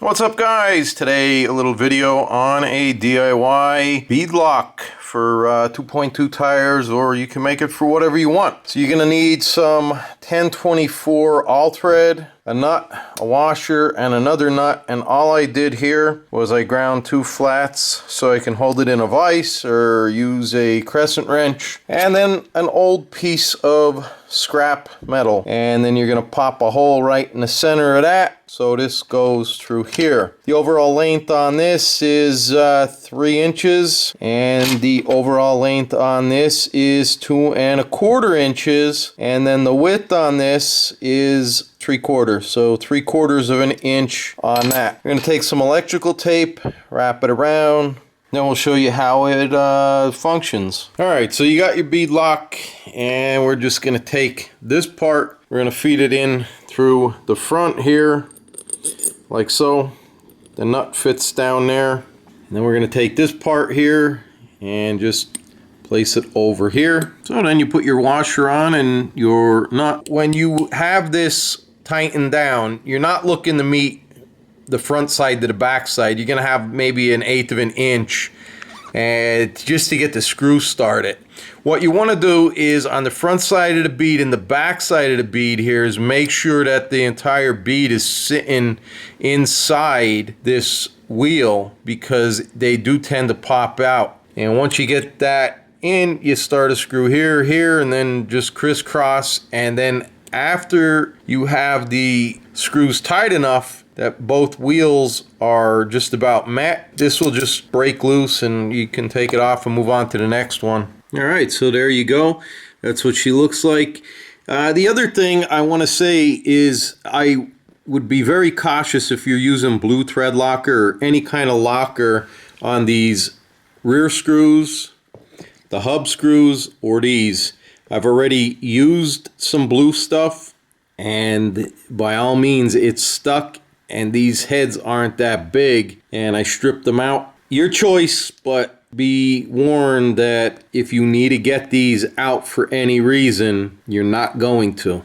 What's up, guys? Today a little video on a DIY beadlock for 2.2 tires, or you can make it for whatever you want. So you're gonna need some 1024 all thread, a nut, a washer, and another nut. And all I did here was I ground 2 flats so I can hold it in a vise or use a crescent wrench, and then an old piece of scrap metal, and then you're gonna pop a hole right in the center of that so this goes through here. The overall length on this is 3 inches, and the overall length on this is 2¼ inches, and then the width on this is 3/4, so 3/4 of an inch on that. We're gonna take some electrical tape, wrap it around, then we'll show you how it functions. All right, so you got your beadlock, and we're just gonna take this part, we're gonna feed it in through the front here, like so. The nut fits down there, and then we're gonna take this part here and just place it over here. So then you put your washer on and your nut. When you have this tightened down, you're not looking to meet the front side to the back side. You're gonna have maybe 1/8 of an inch, and just to get the screw started. What you want to do is on the front side of the bead and the back side of the bead here is make sure that the entire bead is sitting inside this wheel, because they do tend to pop out. And once you get that in, you start a screw here, and then just crisscross. And then after you have the screws tight enough that both wheels are just about met, this will just break loose and you can take it off and move on to the next one. All right, so there you go. That's what she looks like. The other thing I want to say is I would be very cautious if you're using blue thread locker or any kind of locker on these rear screws, the hub screws, or these. I've already used some blue stuff, and by all means it's stuck, and these heads aren't that big, and I stripped them out. Your choice, but be warned that if you need to get these out for any reason, you're not going to.